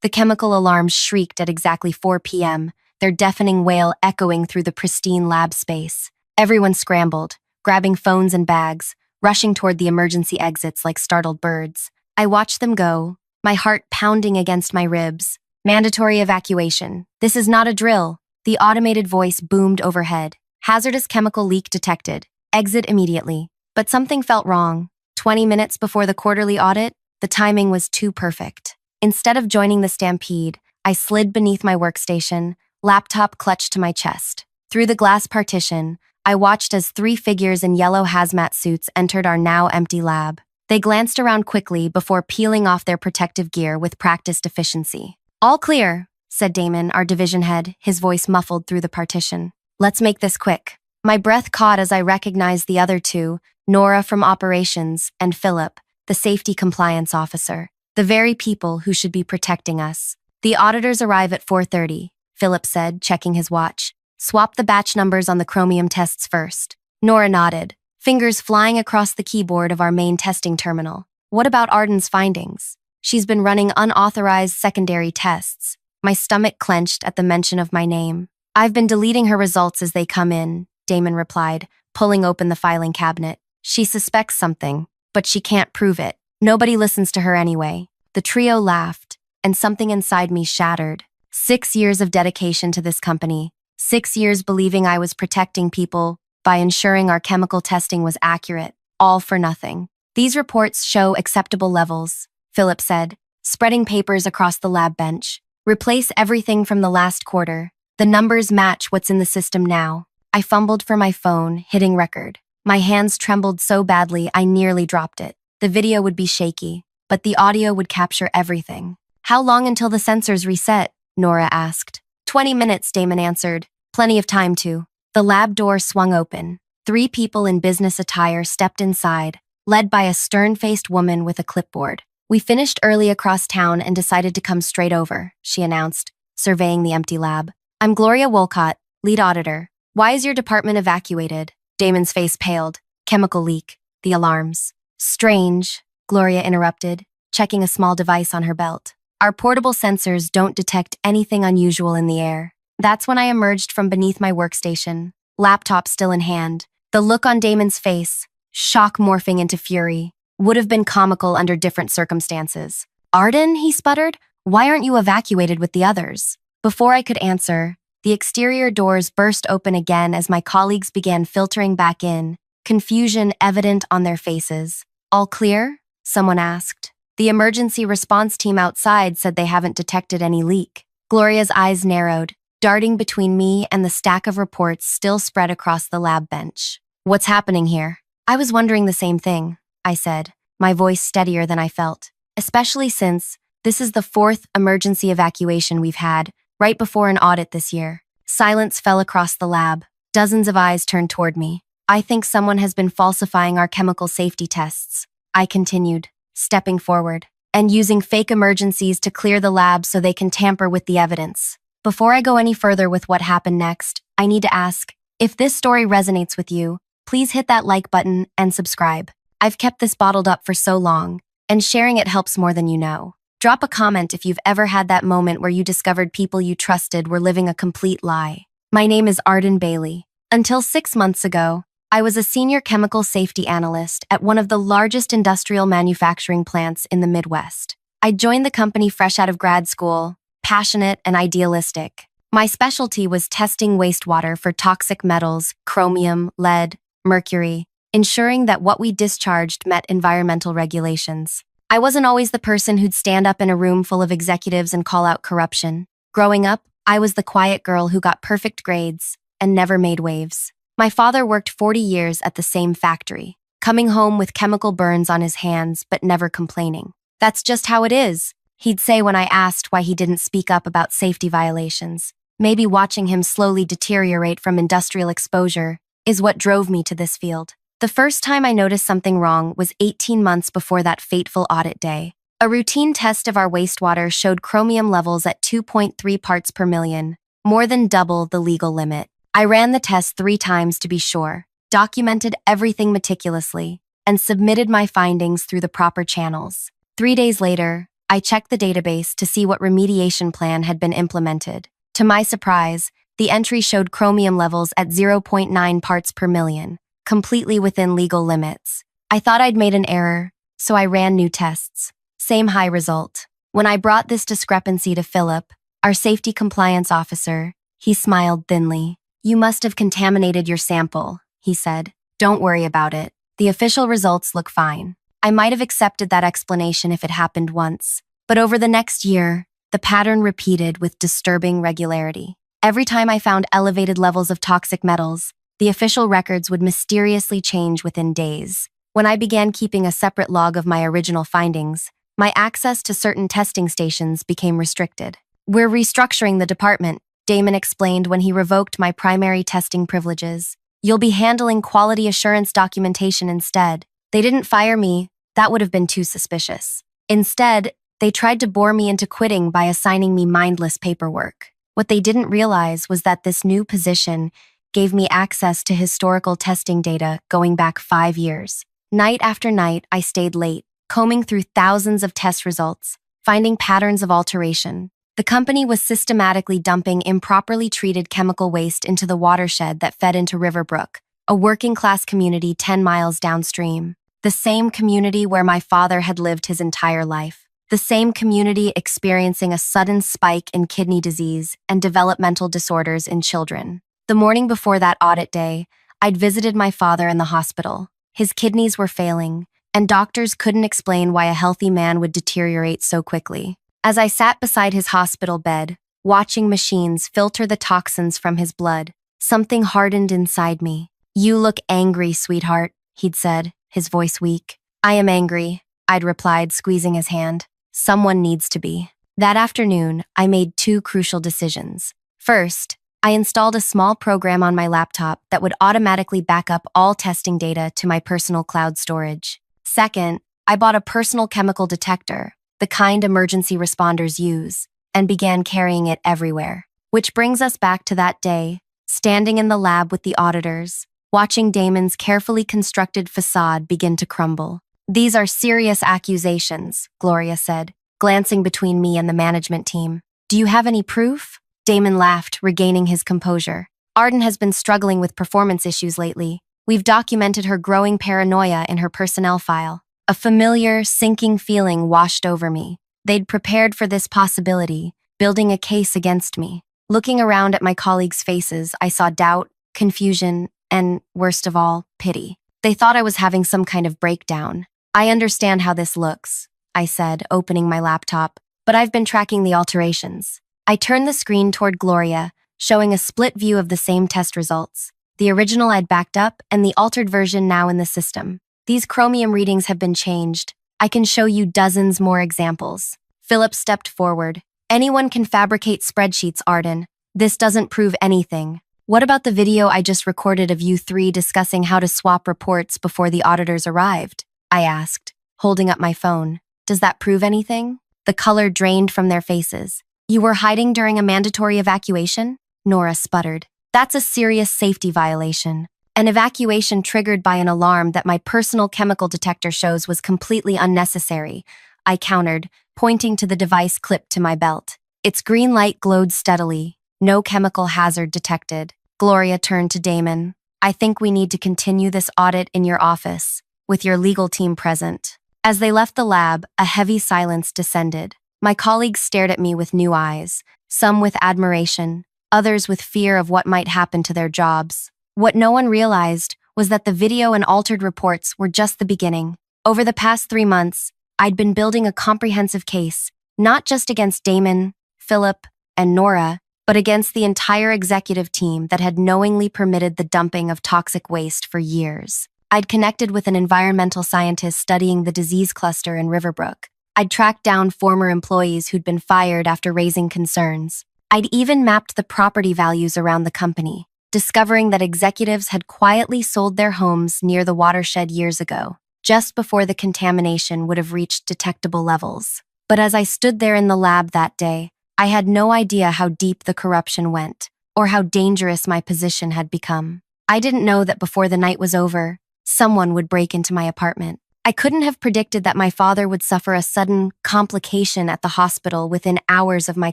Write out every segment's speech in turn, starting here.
The chemical alarms shrieked at exactly 4 p.m., their deafening wail echoing through the pristine lab space. Everyone scrambled, grabbing phones and bags, rushing toward the emergency exits like startled birds. I watched them go, my heart pounding against my ribs. Mandatory evacuation. This is not a drill. The automated voice boomed overhead. Hazardous chemical leak detected. Exit immediately. But something felt wrong. 20 minutes before the quarterly audit, the timing was too perfect. Instead of joining the stampede, I slid beneath my workstation, laptop clutched to my chest. Through the glass partition, I watched as 3 figures in yellow hazmat suits entered our now empty lab. They glanced around quickly before peeling off their protective gear with practiced efficiency. "All clear," said Damon, our division head, his voice muffled through the partition. "Let's make this quick." My breath caught as I recognized the other two, Nora from operations and Philip, the safety compliance officer, the very people who should be protecting us. "The auditors arrive at 4:30, Philip said, checking his watch. "Swap the batch numbers on the chromium tests first." Nora nodded, fingers flying across the keyboard of our main testing terminal. "What about Arden's findings?" "She's been running unauthorized secondary tests." My stomach clenched at the mention of my name. "I've been deleting her results as they come in," Damon replied, pulling open the filing cabinet. "She suspects something, but she can't prove it. Nobody listens to her anyway." The trio laughed, and something inside me shattered. 6 years of dedication to this company. 6 years believing I was protecting people by ensuring our chemical testing was accurate, all for nothing. "These reports show acceptable levels," Philip said, spreading papers across the lab bench. "Replace everything from the last quarter. The numbers match what's in the system now." I fumbled for my phone, hitting record. My hands trembled so badly I nearly dropped it. The video would be shaky, but the audio would capture everything. "How long until the sensors reset?" Nora asked. 20 minutes, Damon answered. "Plenty of time to." The lab door swung open. 3 people in business attire stepped inside, led by a stern-faced woman with a clipboard. "We finished early across town and decided to come straight over," she announced, surveying the empty lab. "I'm Gloria Wolcott, lead auditor. Why is your department evacuated?" Damon's face paled. "Chemical leak. The alarms." "Strange," Gloria interrupted, checking a small device on her belt. "Our portable sensors don't detect anything unusual in the air." That's when I emerged from beneath my workstation, laptop still in hand. The look on Damon's face, shock morphing into fury, would have been comical under different circumstances. "Arden," he sputtered, "why aren't you evacuated with the others?" Before I could answer, the exterior doors burst open again as my colleagues began filtering back in, confusion evident on their faces. "All clear?" someone asked. The emergency response team outside said they haven't detected any leak. Gloria's eyes narrowed, darting between me and the stack of reports still spread across the lab bench. "What's happening here?" "I was wondering the same thing," I said, my voice steadier than I felt, especially since this is the 4th emergency evacuation we've had, right before an audit this year. Silence fell across the lab. Dozens of eyes turned toward me. "I think someone has been falsifying our chemical safety tests," I continued, stepping forward, "and using fake emergencies to clear the lab so they can tamper with the evidence." Before I go any further with what happened next, I need to ask, if this story resonates with you, please hit that like button and subscribe. I've kept this bottled up for so long, and sharing it helps more than you know. Drop a comment if you've ever had that moment where you discovered people you trusted were living a complete lie. My name is Arden Bailey. Until 6 months ago, I was a senior chemical safety analyst at one of the largest industrial manufacturing plants in the Midwest. I joined the company fresh out of grad school, passionate and idealistic. My specialty was testing wastewater for toxic metals, chromium, lead, mercury, ensuring that what we discharged met environmental regulations. I wasn't always the person who'd stand up in a room full of executives and call out corruption. Growing up, I was the quiet girl who got perfect grades and never made waves. My father worked 40 years at the same factory, coming home with chemical burns on his hands but never complaining. "That's just how it is," he'd say when I asked why he didn't speak up about safety violations. Maybe watching him slowly deteriorate from industrial exposure is what drove me to this field. The first time I noticed something wrong was 18 months before that fateful audit day. A routine test of our wastewater showed chromium levels at 2.3 parts per million, more than double the legal limit. I ran the test 3 times to be sure, documented everything meticulously, and submitted my findings through the proper channels. 3 days later, I checked the database to see what remediation plan had been implemented. To my surprise, the entry showed chromium levels at 0.9 parts per million, completely within legal limits. I thought I'd made an error, so I ran new tests. Same high result. When I brought this discrepancy to Philip, our safety compliance officer, he smiled thinly. "You must have contaminated your sample," he said. "Don't worry about it. The official results look fine." I might have accepted that explanation if it happened once, but over the next year, the pattern repeated with disturbing regularity. Every time I found elevated levels of toxic metals, the official records would mysteriously change within days. When I began keeping a separate log of my original findings, my access to certain testing stations became restricted. "We're restructuring the department," Damon explained when he revoked my primary testing privileges. "You'll be handling quality assurance documentation instead." They didn't fire me. That would have been too suspicious. Instead, they tried to bore me into quitting by assigning me mindless paperwork. What they didn't realize was that this new position gave me access to historical testing data going back 5 years. Night after night, I stayed late, combing through thousands of test results, finding patterns of alteration. The company was systematically dumping improperly treated chemical waste into the watershed that fed into Riverbrook, a working-class community 10 miles downstream. The same community where my father had lived his entire life. The same community experiencing a sudden spike in kidney disease and developmental disorders in children. The morning before that audit day, I'd visited my father in the hospital. His kidneys were failing, and doctors couldn't explain why a healthy man would deteriorate so quickly. As I sat beside his hospital bed, watching machines filter the toxins from his blood, something hardened inside me. "You look angry, sweetheart," he'd said, his voice weak. "I am angry," I'd replied, squeezing his hand. "Someone needs to be." That afternoon, I made 2 crucial decisions. First, I installed a small program on my laptop that would automatically back up all testing data to my personal cloud storage. Second, I bought a personal chemical detector, the kind emergency responders use, and began carrying it everywhere. Which brings us back to that day, standing in the lab with the auditors, watching Damon's carefully constructed facade begin to crumble. "These are serious accusations," Gloria said, glancing between me and the management team. "Do you have any proof?" Damon laughed, regaining his composure. "Arden has been struggling with performance issues lately. We've documented her growing paranoia in her personnel file." A familiar, sinking feeling washed over me. They'd prepared for this possibility, building a case against me. Looking around at my colleagues' faces, I saw doubt, confusion, and, worst of all, pity. They thought I was having some kind of breakdown. "I understand how this looks," I said, opening my laptop, "but I've been tracking the alterations." I turned the screen toward Gloria, showing a split view of the same test results. The original I'd backed up and the altered version now in the system. "These chromium readings have been changed. I can show you dozens more examples." Philip stepped forward. "Anyone can fabricate spreadsheets, Arden. This doesn't prove anything." "What about the video I just recorded of you 3 discussing how to swap reports before the auditors arrived?" I asked, holding up my phone. "Does that prove anything?" The color drained from their faces. "You were hiding during a mandatory evacuation?" Nora sputtered. "That's a serious safety violation. An evacuation triggered by an alarm that my personal chemical detector shows was completely unnecessary," I countered, pointing to the device clipped to my belt. Its green light glowed steadily. No chemical hazard detected. Gloria turned to Damon. "I think we need to continue this audit in your office, with your legal team present." As they left the lab, a heavy silence descended. My colleagues stared at me with new eyes, some with admiration, others with fear of what might happen to their jobs. What no one realized was that the video and altered reports were just the beginning. Over the past 3 months, I'd been building a comprehensive case, not just against Damon, Philip, and Nora, but against the entire executive team that had knowingly permitted the dumping of toxic waste for years. I'd connected with an environmental scientist studying the disease cluster in Riverbrook. I'd tracked down former employees who'd been fired after raising concerns. I'd even mapped the property values around the company, discovering that executives had quietly sold their homes near the watershed years ago, just before the contamination would have reached detectable levels. But as I stood there in the lab that day, I had no idea how deep the corruption went, or how dangerous my position had become. I didn't know that before the night was over, someone would break into my apartment. I couldn't have predicted that my father would suffer a sudden complication at the hospital within hours of my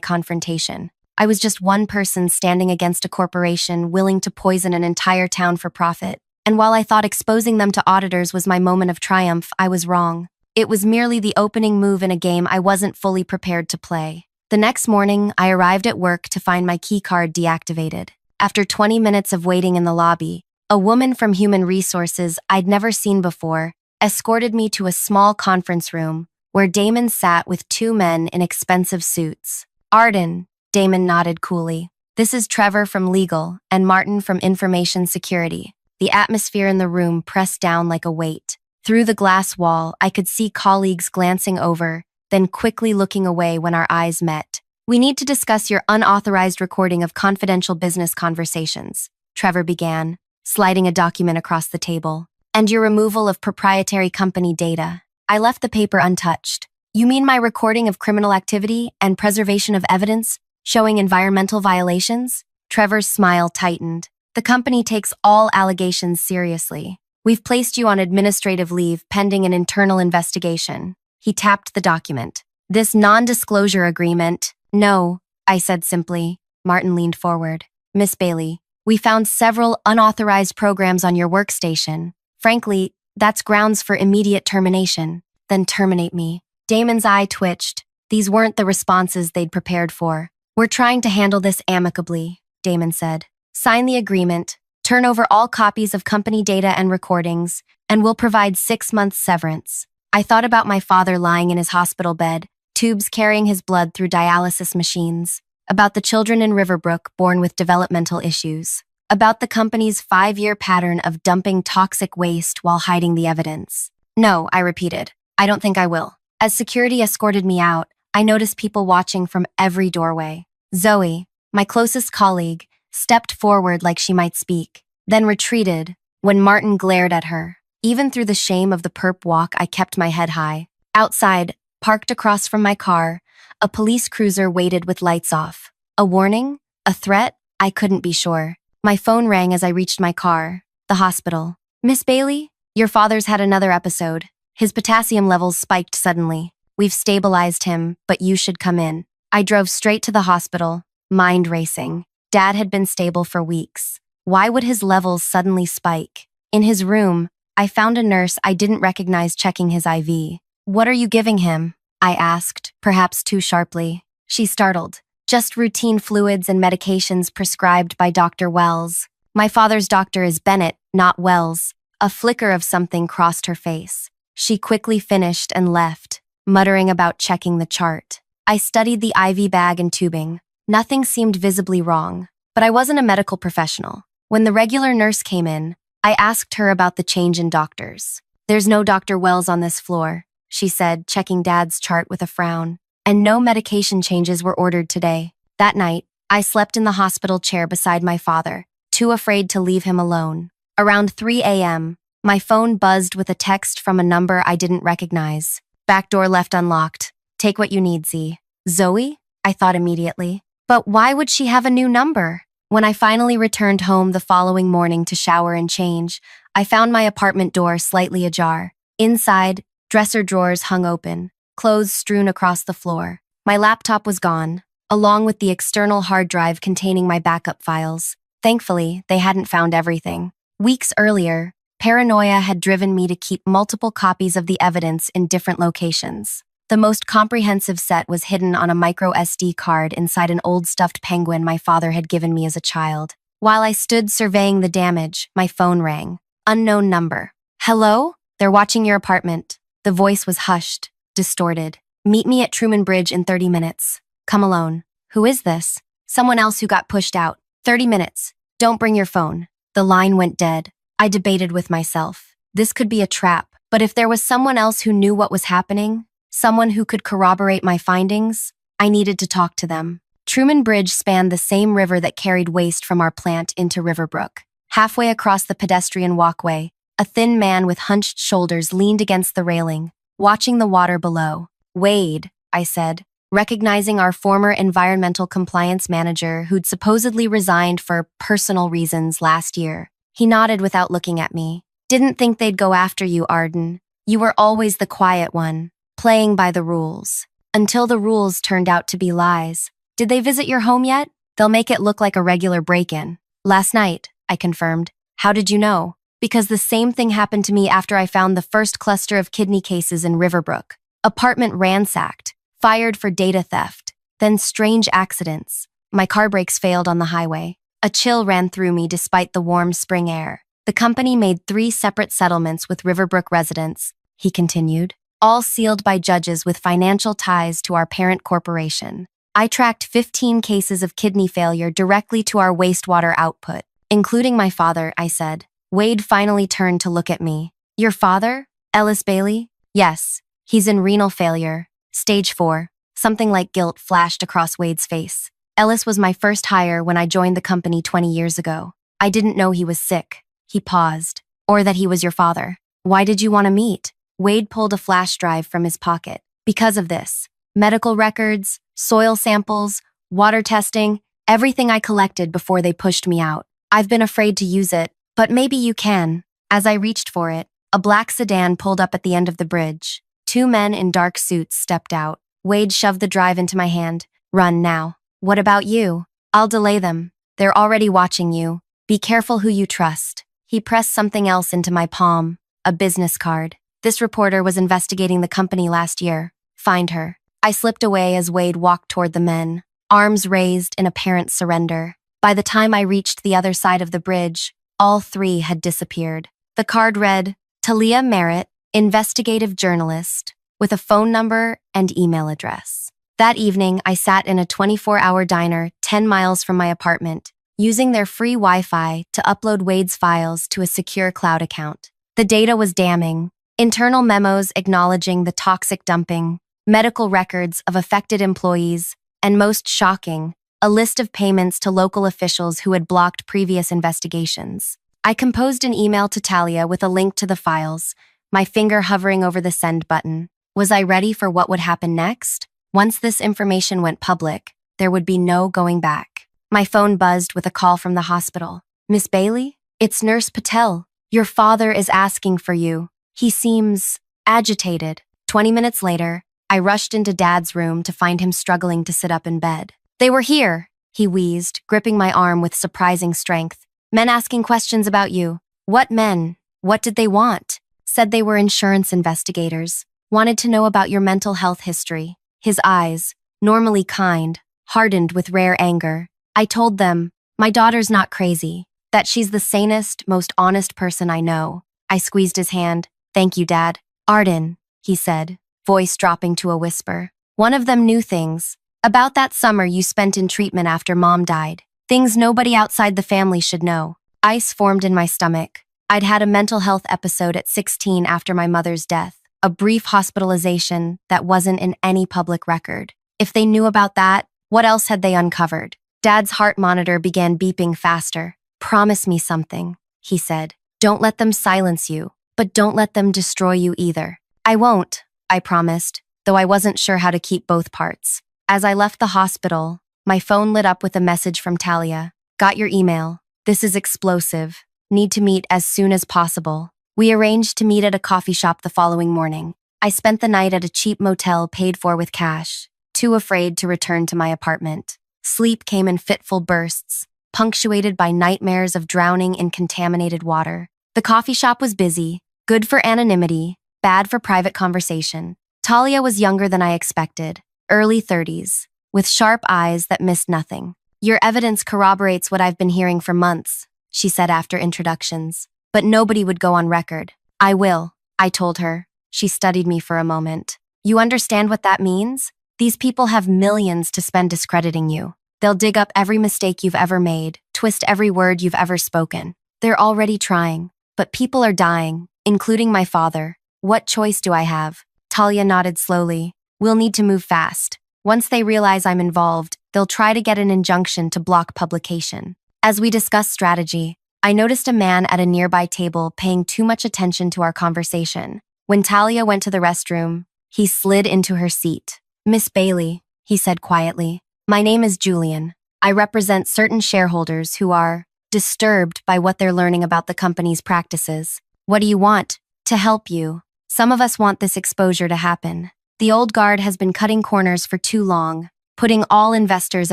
confrontation. I was just one person standing against a corporation willing to poison an entire town for profit. And while I thought exposing them to auditors was my moment of triumph, I was wrong. It was merely the opening move in a game I wasn't fully prepared to play. The next morning, I arrived at work to find my keycard deactivated. After 20 minutes of waiting in the lobby, a woman from Human Resources I'd never seen before escorted me to a small conference room where Damon sat with two men in expensive suits. Arden, Damon nodded coolly. This is Trevor from Legal and Martin from Information Security. The atmosphere in the room pressed down like a weight. Through the glass wall, I could see colleagues glancing over, then quickly looking away when our eyes met. We need to discuss your unauthorized recording of confidential business conversations, Trevor began, sliding a document across the table. And your removal of proprietary company data. I left the paper untouched. You mean my recording of criminal activity and preservation of evidence showing environmental violations? Trevor's smile tightened. The company takes all allegations seriously. We've placed you on administrative leave pending an internal investigation. He tapped the document. This non-disclosure agreement. No, I said simply. Martin leaned forward. Miss Bailey, we found several unauthorized programs on your workstation. Frankly, that's grounds for immediate termination. Then terminate me. Damon's eye twitched. These weren't the responses they'd prepared for. We're trying to handle this amicably, Damon said. Sign the agreement, turn over all copies of company data and recordings, and we'll provide 6 months severance. I thought about my father lying in his hospital bed, tubes carrying his blood through dialysis machines, about the children in Riverbrook born with developmental issues, about the company's 5-year pattern of dumping toxic waste while hiding the evidence. No, I repeated. I don't think I will. As security escorted me out, I noticed people watching from every doorway. Zoe, my closest colleague, stepped forward like she might speak, then retreated when Martin glared at her. Even through the shame of the perp walk, I kept my head high. Outside, parked across from my car, a police cruiser waited with lights off. A warning? A threat? I couldn't be sure. My phone rang as I reached my car. The hospital. Miss Bailey, your father's had another episode. His potassium levels spiked suddenly. We've stabilized him, but you should come in. I drove straight to the hospital, mind racing. Dad had been stable for weeks. Why would his levels suddenly spike? In his room, I found a nurse I didn't recognize checking his IV. What are you giving him? I asked, perhaps too sharply. She startled. Just routine fluids and medications prescribed by Dr. Wells. My father's doctor is Bennett, not Wells. A flicker of something crossed her face. She quickly finished and left, muttering about checking the chart. I studied the IV bag and tubing. Nothing seemed visibly wrong, but I wasn't a medical professional. When the regular nurse came in, I asked her about the change in doctors. There's no Dr. Wells on this floor, she said, checking Dad's chart with a frown. And no medication changes were ordered today. That night, I slept in the hospital chair beside my father, too afraid to leave him alone. Around 3 a.m., my phone buzzed with a text from a number I didn't recognize. Back door left unlocked. Take what you need, Z. Zoe? I thought immediately. But why would she have a new number? When I finally returned home the following morning to shower and change, I found my apartment door slightly ajar. Inside, dresser drawers hung open, clothes strewn across the floor. My laptop was gone, along with the external hard drive containing my backup files. Thankfully, they hadn't found everything. Weeks earlier, paranoia had driven me to keep multiple copies of the evidence in different locations. The most comprehensive set was hidden on a micro SD card inside an old stuffed penguin my father had given me as a child. While I stood surveying the damage, my phone rang. Unknown number. Hello? They're watching your apartment. The voice was hushed, distorted. Meet me at Truman Bridge in 30 minutes. Come alone. Who is this? Someone else who got pushed out. 30 minutes. Don't bring your phone. The line went dead. I debated with myself. This could be a trap, but if there was someone else who knew what was happening, someone who could corroborate my findings, I needed to talk to them. Truman Bridge spanned the same river that carried waste from our plant into Riverbrook. Halfway across the pedestrian walkway, a thin man with hunched shoulders leaned against the railing, watching the water below. Wade, I said, recognizing our former environmental compliance manager who'd supposedly resigned for personal reasons last year. He nodded without looking at me. Didn't think they'd go after you, Arden. You were always the quiet one, playing by the rules. Until the rules turned out to be lies. Did they visit your home yet? They'll make it look like a regular break-in. Last night, I confirmed. How did you know? Because the same thing happened to me after I found the first cluster of kidney cases in Riverbrook. Apartment ransacked, fired for data theft, then strange accidents. My car brakes failed on the highway. A chill ran through me despite the warm spring air. The company made 3 separate settlements with Riverbrook residents, he continued, all sealed by judges with financial ties to our parent corporation. I tracked 15 cases of kidney failure directly to our wastewater output, including my father, I said. Wade finally turned to look at me. Your father? Ellis Bailey? Yes, he's in renal failure. Stage 4. Something like guilt flashed across Wade's face. Ellis was my first hire when I joined the company 20 years ago. I didn't know he was sick. He paused. Or that he was your father. Why did you want to meet? Wade pulled a flash drive from his pocket. Because of this. Medical records, soil samples, water testing, everything I collected before they pushed me out. I've been afraid to use it, but maybe you can. As I reached for it, a black sedan pulled up at the end of the bridge. 2 men in dark suits stepped out. Wade shoved the drive into my hand. Run now. What about you? I'll delay them. They're already watching you. Be careful who you trust. He pressed something else into my palm. A business card. This reporter was investigating the company last year. Find her. I slipped away as Wade walked toward the men, arms raised in apparent surrender. By the time I reached the other side of the bridge, all 3 had disappeared. The card read, Talia Merritt, investigative journalist, with a phone number and email address. That evening, I sat in a 24-hour diner 10 miles from my apartment, using their free Wi-Fi to upload Wade's files to a secure cloud account. The data was damning. Internal memos acknowledging the toxic dumping, medical records of affected employees, and most shocking, a list of payments to local officials who had blocked previous investigations. I composed an email to Talia with a link to the files, my finger hovering over the send button. Was I ready for what would happen next? Once this information went public, there would be no going back. My phone buzzed with a call from the hospital. Miss Bailey? It's Nurse Patel. Your father is asking for you. He seems agitated. 20 minutes later, I rushed into Dad's room to find him struggling to sit up in bed. They were here, he wheezed, gripping my arm with surprising strength. Men asking questions about you. What men? What did they want? Said they were insurance investigators. Wanted to know about your mental health history. His eyes, normally kind, hardened with rare anger. I told them, my daughter's not crazy, that she's the sanest, most honest person I know. I squeezed his hand. Thank you, Dad. Arden, he said, voice dropping to a whisper. One of them knew things. About that summer you spent in treatment after Mom died. Things nobody outside the family should know. Ice formed in my stomach. I'd had a mental health episode at 16 after my mother's death. A brief hospitalization that wasn't in any public record. If they knew about that, what else had they uncovered? Dad's heart monitor began beeping faster. Promise me something, he said. Don't let them silence you, but don't let them destroy you either. I won't, I promised, though I wasn't sure how to keep both parts. As I left the hospital, my phone lit up with a message from Talia. Got your email. This is explosive. Need to meet as soon as possible. We arranged to meet at a coffee shop the following morning. I spent the night at a cheap motel paid for with cash, too afraid to return to my apartment. Sleep came in fitful bursts, punctuated by nightmares of drowning in contaminated water. The coffee shop was busy, good for anonymity, bad for private conversation. Talia was younger than I expected, early 30s, with sharp eyes that missed nothing. Your evidence corroborates what I've been hearing for months, she said after introductions. But nobody would go on record. I will, I told her. She studied me for a moment. You understand what that means? These people have millions to spend discrediting you. They'll dig up every mistake you've ever made, twist every word you've ever spoken. They're already trying. But people are dying, including my father. What choice do I have? Talia nodded slowly. We'll need to move fast. Once they realize I'm involved, they'll try to get an injunction to block publication. As we discussed strategy, I noticed a man at a nearby table paying too much attention to our conversation. When Talia went to the restroom, he slid into her seat. Miss Bailey, he said quietly, my name is Julian. I represent certain shareholders who are disturbed by what they're learning about the company's practices. What do you want? To help you. Some of us want this exposure to happen. The old guard has been cutting corners for too long, putting all investors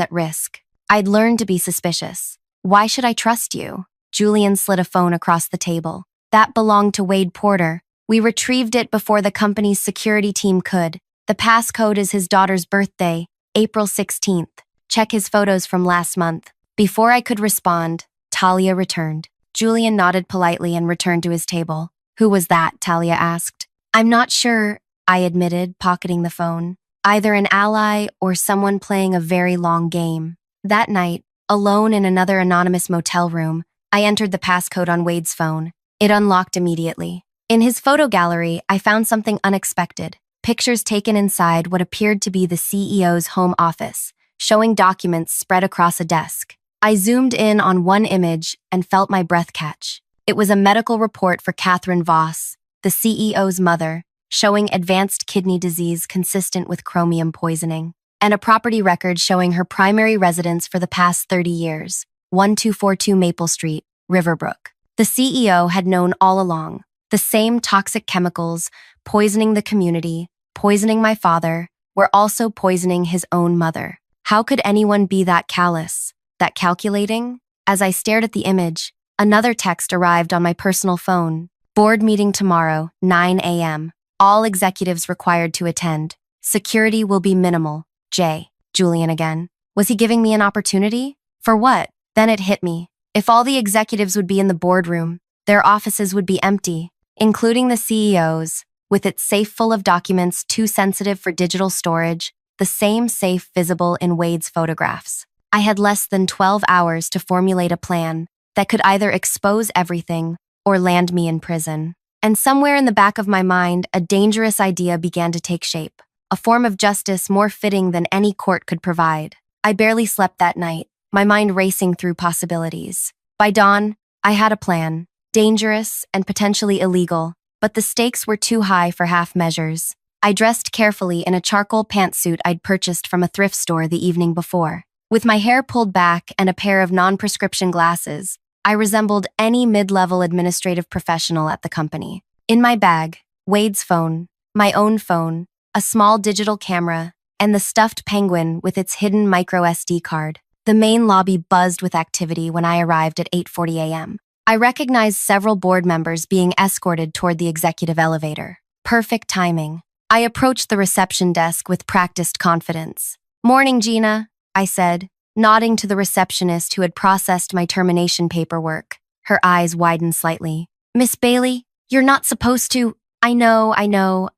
at risk. I'd learned to be suspicious. Why should I trust you? Julian slid a phone across the table. That belonged to Wade Porter. We retrieved it before the company's security team could. The passcode is his daughter's birthday, April 16th. Check his photos from last month. Before I could respond, Talia returned. Julian nodded politely and returned to his table. Who was that? Talia asked. I'm not sure, I admitted, pocketing the phone. Either an ally or someone playing a very long game. That night, alone in another anonymous motel room, I entered the passcode on Wade's phone. It unlocked immediately. In his photo gallery, I found something unexpected. Pictures taken inside what appeared to be the CEO's home office, showing documents spread across a desk. I zoomed in on one image and felt my breath catch. It was a medical report for Catherine Voss, the CEO's mother, showing advanced kidney disease consistent with chromium poisoning, and a property record showing her primary residence for the past 30 years, 1242 Maple Street, Riverbrook. The CEO had known all along. The same toxic chemicals, poisoning the community, poisoning my father, were also poisoning his own mother. How could anyone be that callous, that calculating? As I stared at the image, another text arrived on my personal phone. Board meeting tomorrow, 9 a.m. All executives required to attend. Security will be minimal. J. Julian again. Was he giving me an opportunity? For what? Then it hit me. If all the executives would be in the boardroom, their offices would be empty, including the CEO's, with its safe full of documents too sensitive for digital storage, the same safe visible in Wade's photographs. I had less than 12 hours to formulate a plan that could either expose everything or land me in prison. And somewhere in the back of my mind, a dangerous idea began to take shape, a form of justice more fitting than any court could provide. I barely slept that night, my mind racing through possibilities. By dawn, I had a plan, dangerous and potentially illegal, but the stakes were too high for half measures. I dressed carefully in a charcoal pantsuit I'd purchased from a thrift store the evening before. With my hair pulled back and a pair of non-prescription glasses, I resembled any mid-level administrative professional at the company. In my bag, Wade's phone, my own phone, a small digital camera, and the stuffed penguin with its hidden micro SD card. The main lobby buzzed with activity when I arrived at 8:40 a.m. I recognized several board members being escorted toward the executive elevator. Perfect timing. I approached the reception desk with practiced confidence. Morning, Gina, I said, nodding to the receptionist who had processed my termination paperwork. Her eyes widened slightly. Miss Bailey, you're not supposed to— I know,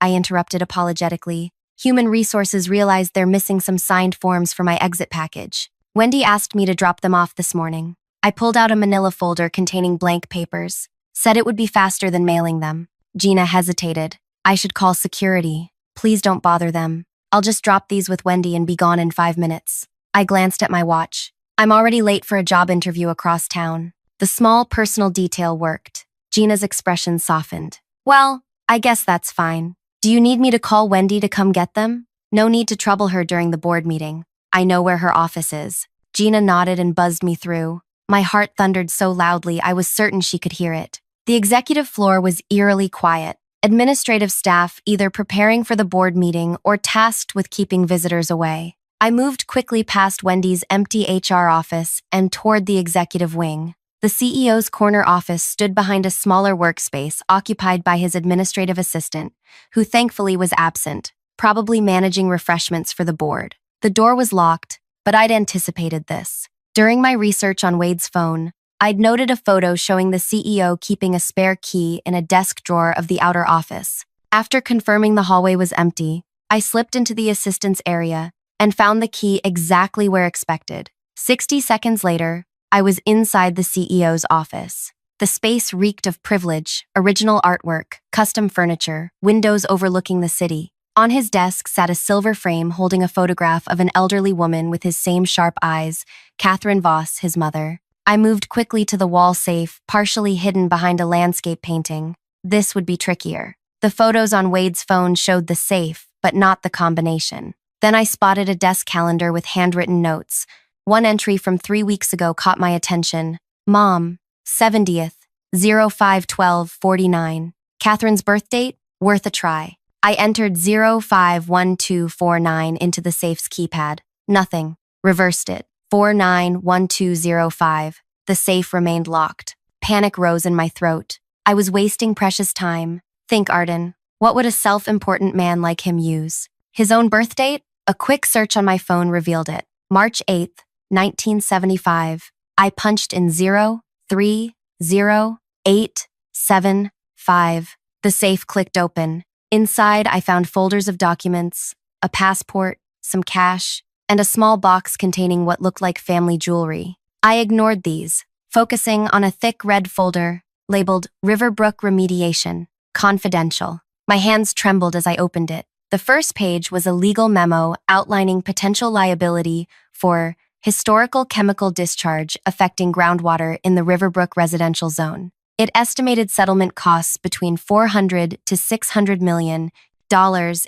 I interrupted apologetically. Human Resources realized they're missing some signed forms for my exit package. Wendy asked me to drop them off this morning. I pulled out a manila folder containing blank papers, said it would be faster than mailing them. Gina hesitated. I should call security. Please don't bother them. I'll just drop these with Wendy and be gone in 5 minutes. I glanced at my watch. I'm already late for a job interview across town. The small personal detail worked. Gina's expression softened. Well, I guess that's fine. Do you need me to call Wendy to come get them? No need to trouble her during the board meeting. I know where her office is. Gina nodded and buzzed me through. My heart thundered so loudly I was certain she could hear it. The executive floor was eerily quiet. Administrative staff either preparing for the board meeting or tasked with keeping visitors away. I moved quickly past Wendy's empty HR office and toward the executive wing. The CEO's corner office stood behind a smaller workspace occupied by his administrative assistant, who thankfully was absent, probably managing refreshments for the board. The door was locked, but I'd anticipated this. During my research on Wade's phone, I'd noted a photo showing the CEO keeping a spare key in a desk drawer of the outer office. After confirming the hallway was empty, I slipped into the assistant's area and found the key exactly where expected. 60 seconds later, I was inside the CEO's office. The space reeked of privilege, original artwork, custom furniture, windows overlooking the city. On his desk sat a silver frame holding a photograph of an elderly woman with his same sharp eyes, Catherine Voss, his mother. I moved quickly to the wall safe, partially hidden behind a landscape painting. This would be trickier. The photos on Wade's phone showed the safe, but not the combination. Then I spotted a desk calendar with handwritten notes. One entry from 3 weeks ago caught my attention. Mom, 70th, 05/12/49. Catherine's birth date? Worth a try. I entered 051249 into the safe's keypad. Nothing. Reversed it. 491205. The safe remained locked. Panic rose in my throat. I was wasting precious time. Think, Arden. What would a self-important man like him use? His own birth date? A quick search on my phone revealed it. March 8th, 1975. I punched in 03087. The safe clicked open. Inside, I found folders of documents, a passport, some cash, and a small box containing what looked like family jewelry. I ignored these, focusing on a thick red folder labeled Riverbrook Remediation, Confidential. My hands trembled as I opened it. The first page was a legal memo outlining potential liability for historical chemical discharge affecting groundwater in the Riverbrook residential zone. It estimated settlement costs between $400 to $600 million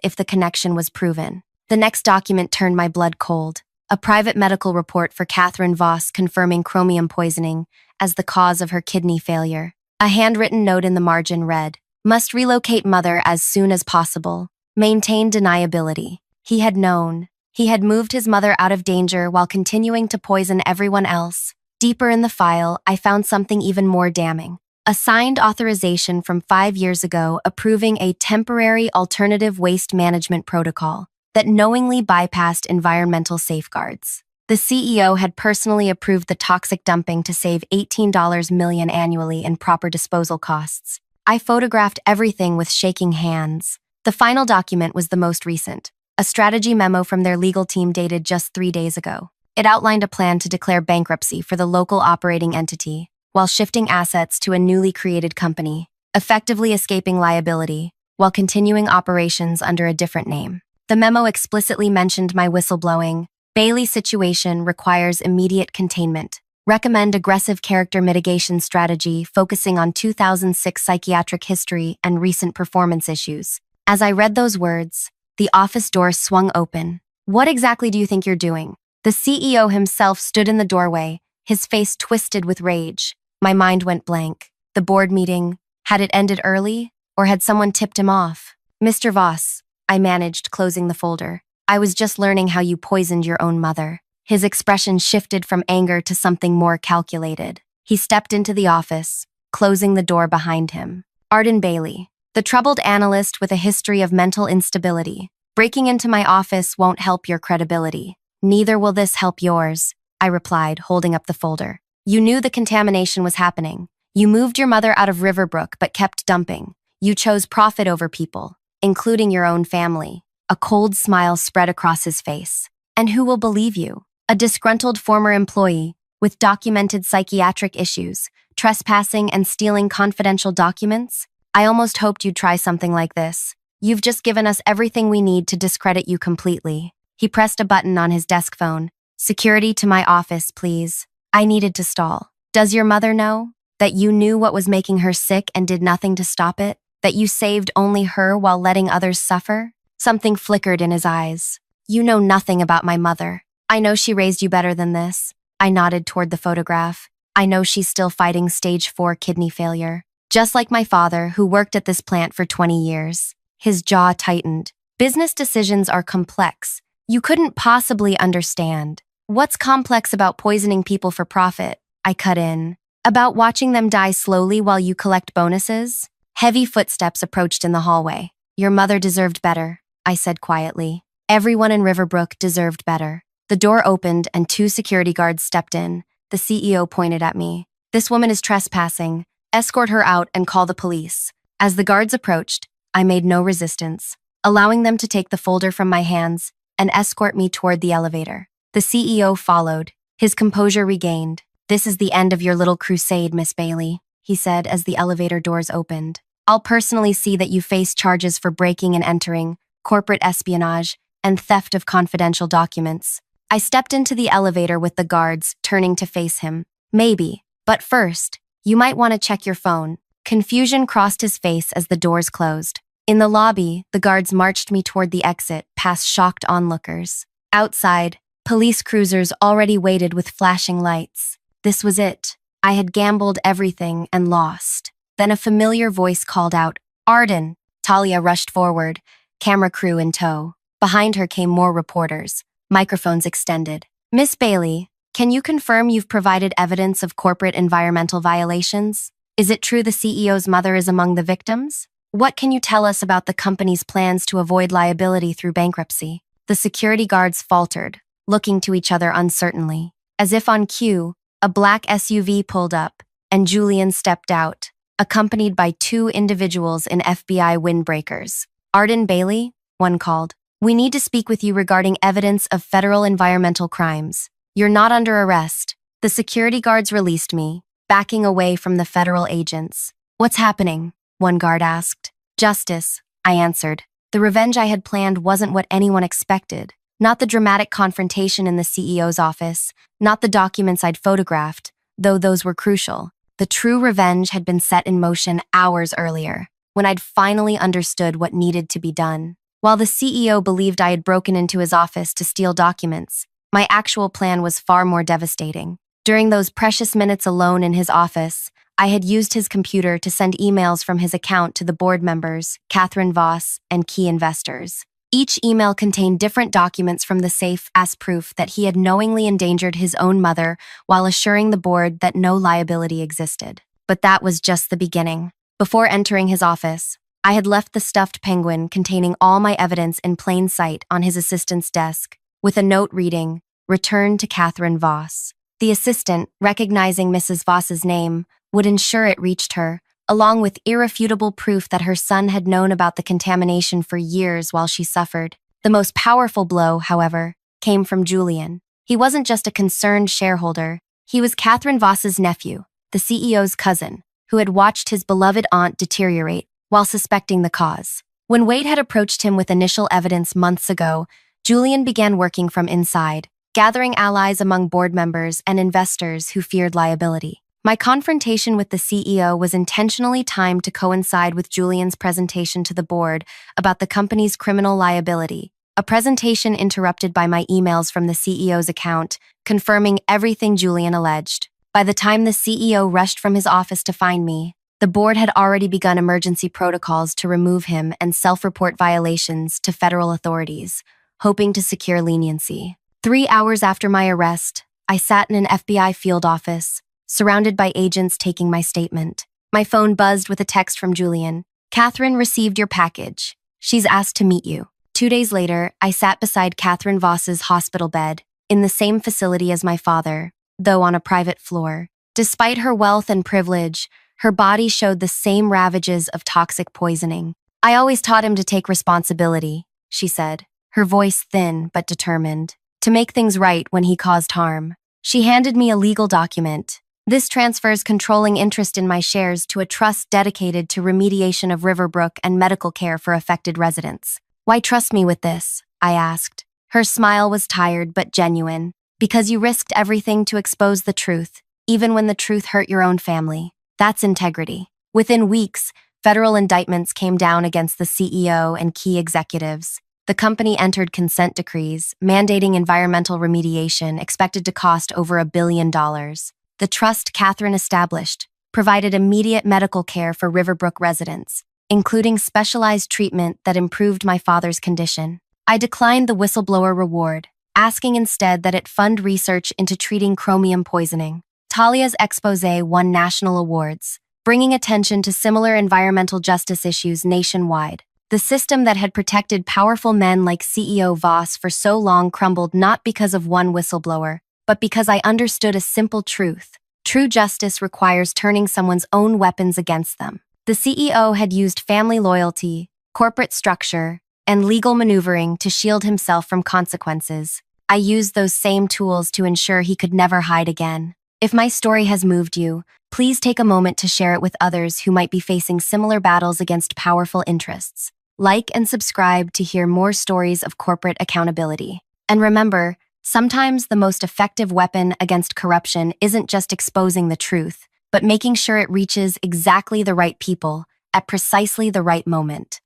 if the connection was proven. The next document turned my blood cold. A private medical report for Catherine Voss confirming chromium poisoning as the cause of her kidney failure. A handwritten note in the margin read, "Must relocate mother as soon as possible. Maintain deniability." He had known. He had moved his mother out of danger while continuing to poison everyone else. Deeper in the file, I found something even more damning. A signed authorization from 5 years ago approving a temporary alternative waste management protocol that knowingly bypassed environmental safeguards. The CEO had personally approved the toxic dumping to save $18 million annually in proper disposal costs. I photographed everything with shaking hands. The final document was the most recent, a strategy memo from their legal team dated just 3 days ago. It outlined a plan to declare bankruptcy for the local operating entity, while shifting assets to a newly created company, effectively escaping liability, while continuing operations under a different name. The memo explicitly mentioned my whistleblowing. Bailey's situation requires immediate containment. Recommend aggressive character mitigation strategy focusing on 2006 psychiatric history and recent performance issues. As I read those words, the office door swung open. "What exactly do you think you're doing?" The CEO himself stood in the doorway, his face twisted with rage. My mind went blank. The board meeting, had it ended early, or had someone tipped him off? "Mr. Voss," I managed, closing the folder. "I was just learning how you poisoned your own mother." His expression shifted from anger to something more calculated. He stepped into the office, closing the door behind him. Arden Bailey, the troubled analyst with a history of mental instability. "Breaking into my office won't help your credibility. Neither will this help yours," I replied, holding up the folder. "You knew the contamination was happening. You moved your mother out of Riverbrook but kept dumping. You chose profit over people, including your own family." A cold smile spread across his face. "And who will believe you? A disgruntled former employee with documented psychiatric issues, trespassing and stealing confidential documents? I almost hoped you'd try something like this. You've just given us everything we need to discredit you completely." He pressed a button on his desk phone. "Security to my office, please." I needed to stall. "Does your mother know that you knew what was making her sick and did nothing to stop it? That you saved only her while letting others suffer?" Something flickered in his eyes. "You know nothing about my mother. I know she raised you better than this." I nodded toward the photograph. "I know she's still fighting stage 4 kidney failure. Just like my father, who worked at this plant for 20 years. His jaw tightened. "Business decisions are complex. You couldn't possibly understand. What's complex about poisoning people for profit?" I cut in. "About watching them die slowly while you collect bonuses?" Heavy footsteps approached in the hallway. "Your mother deserved better," I said quietly. Everyone in Riverbrook deserved better. The door opened and 2 security guards stepped in. The CEO pointed at me. "This woman is trespassing. Escort her out and call the police." As the guards approached, I made no resistance, allowing them to take the folder from my hands and escort me toward the elevator. The CEO followed, his composure regained. "This is the end of your little crusade, Miss Bailey," he said as the elevator doors opened. "I'll personally see that you face charges for breaking and entering, corporate espionage, and theft of confidential documents." I stepped into the elevator with the guards, turning to face him. "Maybe, but first, you might want to check your phone." Confusion crossed his face as the doors closed. In the lobby, the guards marched me toward the exit, past shocked onlookers. Outside, police cruisers already waited with flashing lights. This was it. I had gambled everything and lost. Then a familiar voice called out, "Arden!" Talia rushed forward, camera crew in tow. Behind her came more reporters, microphones extended. Miss Bailey, can you confirm you've provided evidence of corporate environmental violations? Is it true the CEO's mother is among the victims? What can you tell us about the company's plans to avoid liability through bankruptcy? The security guards faltered, looking to each other uncertainly. As if on cue, a black SUV pulled up, and Julian stepped out, accompanied by two individuals in FBI windbreakers. Arden Bailey, one called. We need to speak with you regarding evidence of federal environmental crimes. You're not under arrest. The security guards released me, backing away from the federal agents. What's happening? One guard asked. Justice, I answered. The revenge I had planned wasn't what anyone expected. Not the dramatic confrontation in the CEO's office, not the documents I'd photographed, though those were crucial. The true revenge had been set in motion hours earlier, when I'd finally understood what needed to be done. While the CEO believed I had broken into his office to steal documents, my actual plan was far more devastating. During those precious minutes alone in his office, I had used his computer to send emails from his account to the board members, Catherine Voss, and key investors. Each email contained different documents from the safe as proof that he had knowingly endangered his own mother while assuring the board that no liability existed. But that was just the beginning. Before entering his office, I had left the stuffed penguin containing all my evidence in plain sight on his assistant's desk, with a note reading, "Return to Catherine Voss." The assistant, recognizing Mrs. Voss's name, would ensure it reached her, along with irrefutable proof that her son had known about the contamination for years while she suffered. The most powerful blow, however, came from Julian. He wasn't just a concerned shareholder. He was Catherine Voss's nephew, the CEO's cousin, who had watched his beloved aunt deteriorate while suspecting the cause. When Wade had approached him with initial evidence months ago, Julian began working from inside, gathering allies among board members and investors who feared liability. My confrontation with the CEO was intentionally timed to coincide with Julian's presentation to the board about the company's criminal liability, a presentation interrupted by my emails from the CEO's account, confirming everything Julian alleged. By the time the CEO rushed from his office to find me, the board had already begun emergency protocols to remove him and self-report violations to federal authorities, hoping to secure leniency. 3 hours after my arrest, I sat in an FBI field office, surrounded by agents taking my statement. My phone buzzed with a text from Julian. Catherine received your package. She's asked to meet you. 2 days later, I sat beside Catherine Voss's hospital bed, in the same facility as my father, though on a private floor. Despite her wealth and privilege, her body showed the same ravages of toxic poisoning. I always taught him to take responsibility, she said, her voice thin but determined, to make things right when he caused harm. She handed me a legal document. This transfers controlling interest in my shares to a trust dedicated to remediation of Riverbrook and medical care for affected residents. Why trust me with this? I asked. Her smile was tired but genuine. Because you risked everything to expose the truth, even when the truth hurt your own family. That's integrity. Within weeks, federal indictments came down against the CEO and key executives. The company entered consent decrees, mandating environmental remediation expected to cost over $1 billion. The trust Catherine established provided immediate medical care for Riverbrook residents, including specialized treatment that improved my father's condition. I declined the whistleblower reward, asking instead that it fund research into treating chromium poisoning. Talia's expose won national awards, bringing attention to similar environmental justice issues nationwide. The system that had protected powerful men like CEO Voss for so long crumbled not because of one whistleblower, but because I understood a simple truth. True justice requires turning someone's own weapons against them. The CEO had used family loyalty, corporate structure, and legal maneuvering to shield himself from consequences. I used those same tools to ensure he could never hide again. If my story has moved you, please take a moment to share it with others who might be facing similar battles against powerful interests. Like and subscribe to hear more stories of corporate accountability. And remember, sometimes the most effective weapon against corruption isn't just exposing the truth, but making sure it reaches exactly the right people at precisely the right moment.